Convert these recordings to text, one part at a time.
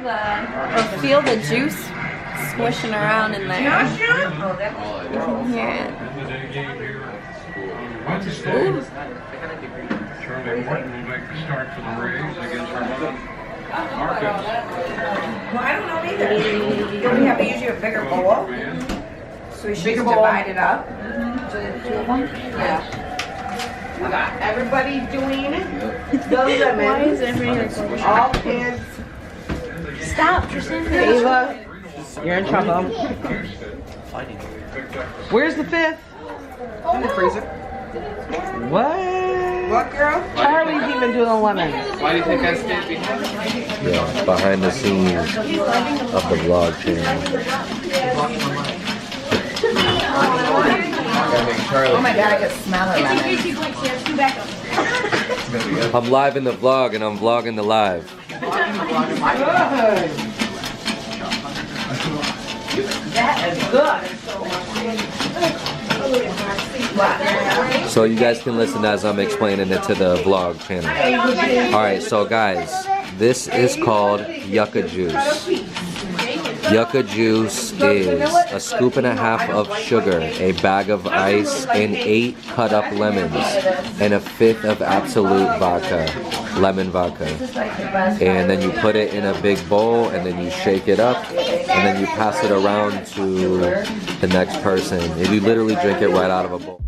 or feel the juice squishing around in there. You can hear it. Charlie Morton will make the start for the Rays against our Well, I don't know either. Do we have usually a bigger bowl? So we should divide it up. Yeah. We got everybody doing the lemon. Why is everyone All kids. Stop, Tristan. Ava, you're in trouble. Where's the fifth? In the freezer. What? What, girl? Charlie's even doing the lemon. Why do you think I stayed behind? Yeah, behind the scenes of the vlog channel. Oh my god, I can smell it. I'm live in the vlog and I'm vlogging the live. That is good. So you guys can listen as I'm explaining it to the vlog channel. Alright, so guys, this is called Yucca Juice. Yucca Juice is a scoop and a half of sugar, a bag of ice, and 8 cut up lemons, and a 1/5 of absolute vodka, lemon vodka. And then you put it in a big bowl, and then you shake it up, and then you pass it around to the next person. And you literally drink it right out of a bowl.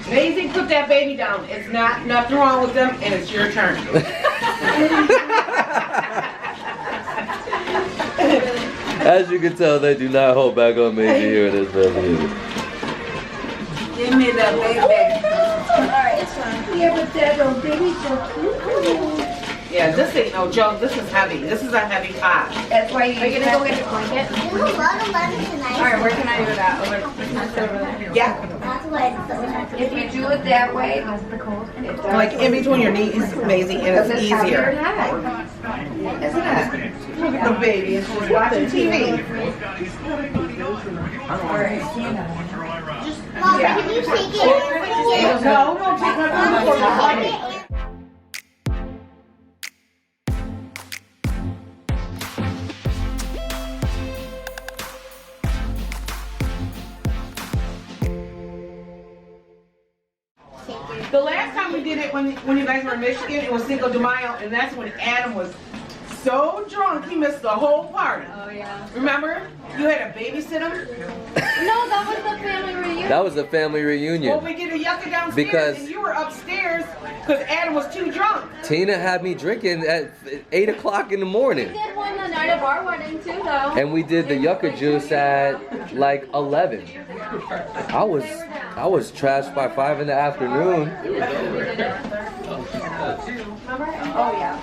Maisie, put that baby down. It's nothing wrong with them, and it's your turn. As you can tell, they do not hold back on Maisie here in this video. Give me that baby. Alright, it's fine. Yeah, but that little baby's so cute. Yeah, this ain't no joke. This is heavy. This is a heavy pot. That's why you. Are you gonna go get your blanket? There's a lot of lemon tonight. Alright, where can I do that? Over there. Yeah. That's why it's so much. If you do it that way, Like in between your knees, Maisie, and it's easier. Isn't it? Look at the baby. It's just watching TV. Mom, can you take it? No, take my phone. The last time we did it, when you guys were in Michigan, it was Cinco de Mayo, and that's when Adam was so drunk he missed the whole party. Oh yeah. Remember? You had to babysit him? No, that was the family reunion. That was a family Well, reunion. we did a yucca downstairs, Because- and you were upstairs because Adam was too drunk. Tina had me drinking at 8 o'clock in the morning. We did one the night of our wedding too, though. And we did the Yucca Juice at like 11. I was trashed by 5 in the afternoon. Oh yeah.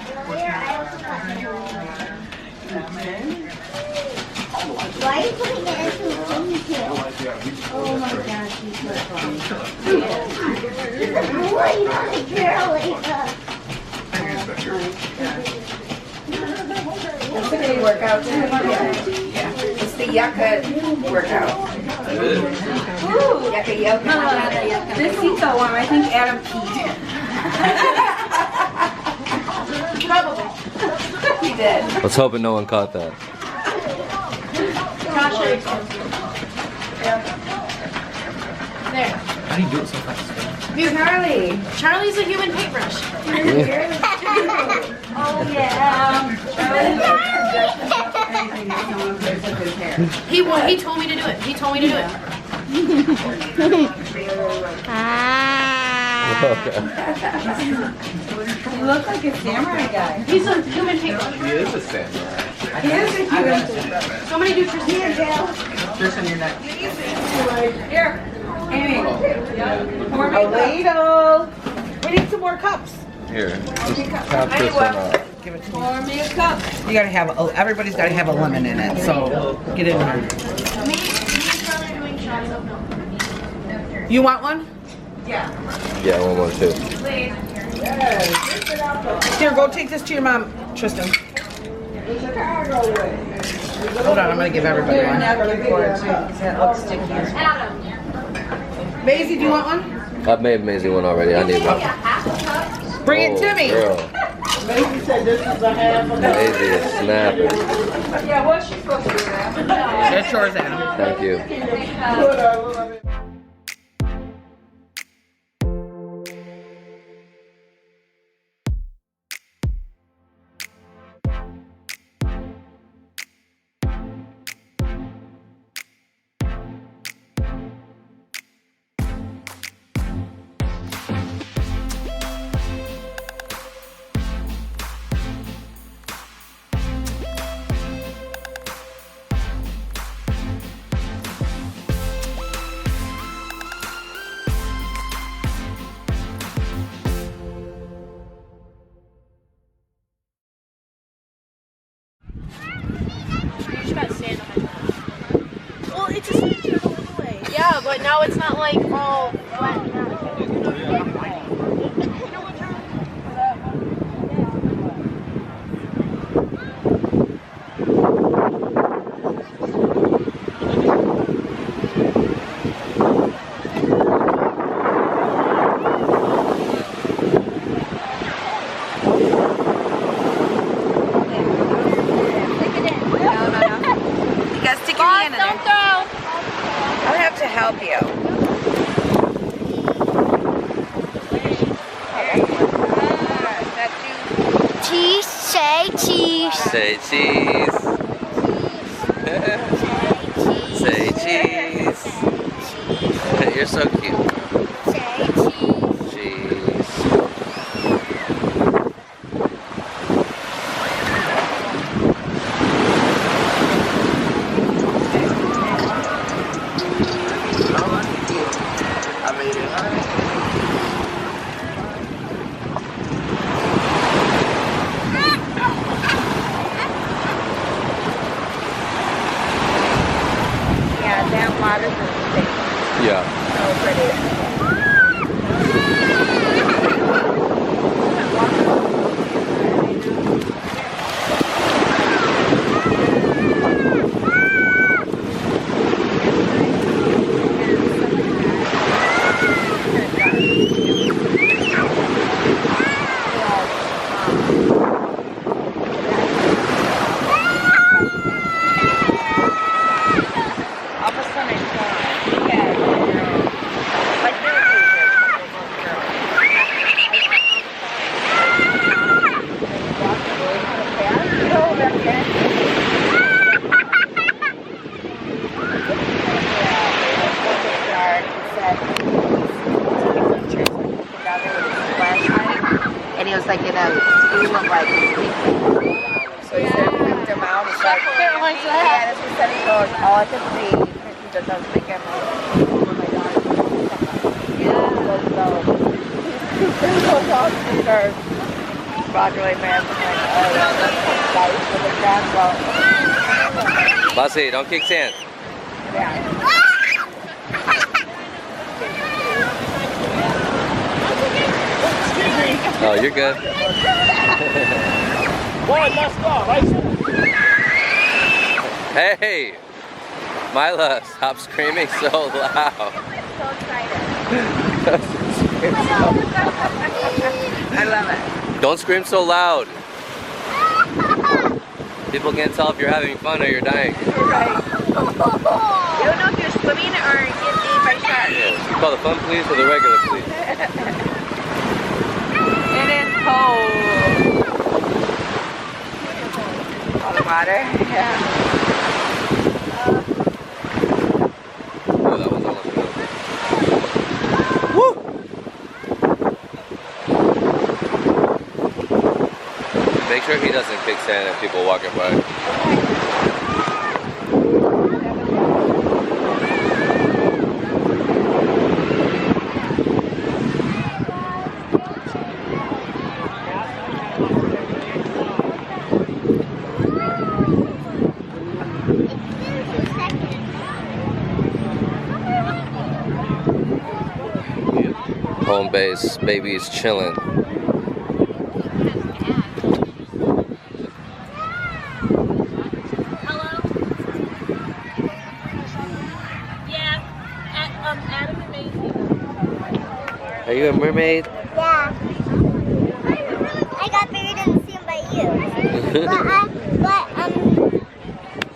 Why are you putting it into a ponytail? Oh my gosh, she's so funny. Why you not a girl like that? It's a good workout too. Yeah. It's the yucca workout. Ooh, yucca. This Cinco one, I think Adam peed. Probably. He did. Let's hope no one caught that. There. How do you do it so fast? Charlie. Charlie's a human paintbrush. Oh yeah. He told me to do it. He told me to do it. You look like a samurai guy. He's a human paintbrush. He is a samurai. He is a human paintbrush. Somebody do Tristan. Tristan, you're next. Here. Amy. A ladle. We need some more cups. Here, just top this one out. Give it to me. Pour me a cup. You gotta have, everybody's gotta have a lemon in it, so get in here. You want one? Yeah, one more too. Here, go take this to your mom, Tristan. Hold on, I'm gonna give everybody one. Maisie, do you want one? I've made Maisie one already. I need one. Bring it to me. Girl. Maisie said this is a half a Maisie is snapping. Yeah, what's she supposed to do now? It's yours, Adam. Thank you. Well, it just away. Yeah, but now it's not like all wet. I'll have to help you. Cheese, say cheese. Say cheese. Say cheese. You're so cute. Say cheese. Cheese. Yeah, that water's really Yeah. so pretty. And he was like in a school of like so he said he picked him out. He's like, yeah, that's what he said. He goes, all I can see, he just doesn't think I'm like, oh my God. He's so tall to the curve. Broadway man, I'm like, oh, that's nice for the grandpa. Bossy, don't kick sand. Yeah. Oh, you're good. Hey! Mila, stop screaming so loud. So excited. I love it. Don't scream so loud. People can't tell if you're having fun or you're dying. Right. You don't know if you're swimming or getting eaten by sharks. Yeah. You call the fun please or the regular please? It is cold. All the water. Yeah. Oh, that one's almost good. Woo! Make sure he doesn't kick sand at people walking by. Home base, baby's chilling. Hello? Yeah, Adam and Maisie. Are you a mermaid? Yeah. I got buried in the sand by you.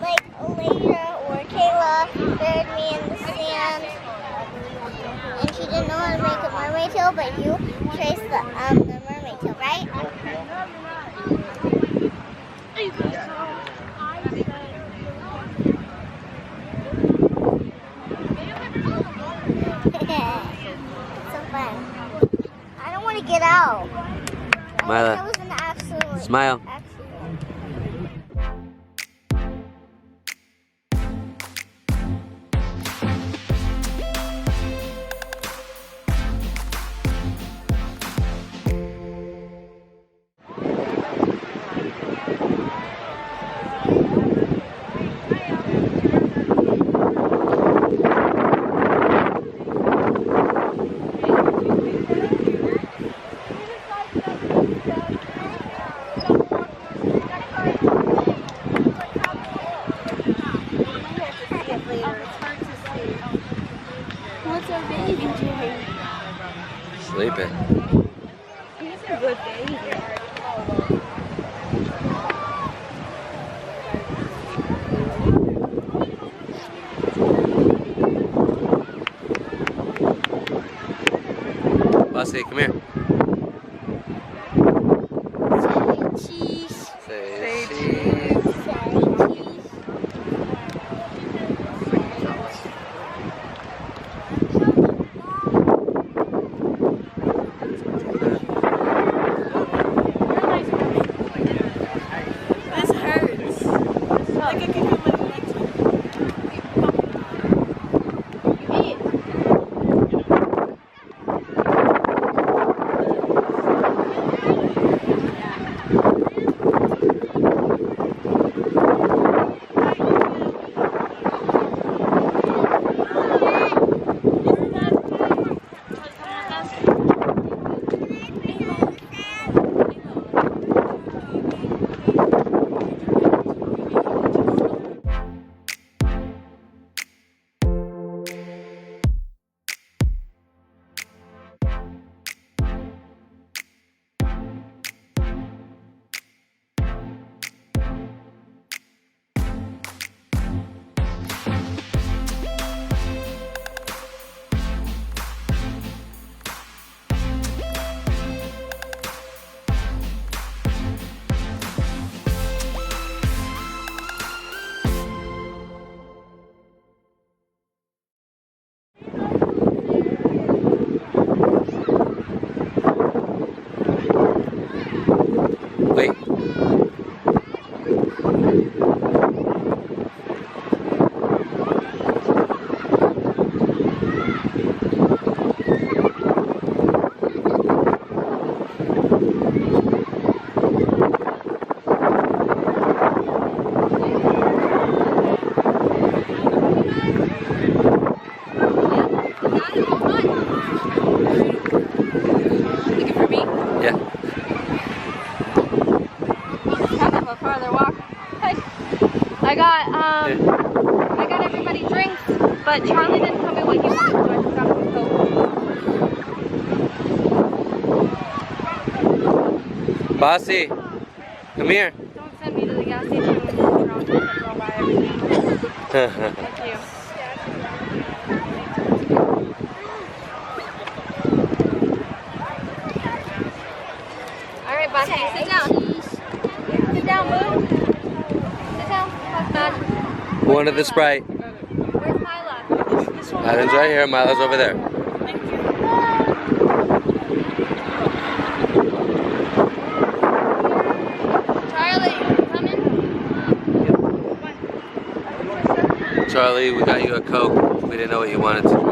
Like Alayna or Kayla buried me in the sand, and she didn't know how to make a mermaid tail, but you traced the mermaid tail, right? It's so fun. I don't want to get out. Mila, That was an absolute smile. accident. What's our baby doing? Sleeping. He's a good baby. Bossy, come here. Cheese. Say cheese. Cheese. This hurts. Like it could hit my neck. Wait. Looking for me? Yeah. Kind of a farther walk. Hey. I got everybody drinks, but Charlie didn't tell me what he wanted, so I forgot to go. Bossy, come here. Don't send me to the gas station when you're drunk. Go buy everything. Thank you. Alright, Bossy, sit down. Sit down, boo. Sit down. That's bad. Who wanted the Sprite? Where's Mila? Adam's right here. Mila's over there. Thank you. Charlie, come in. Charlie, we got you a Coke. We didn't know what you wanted to.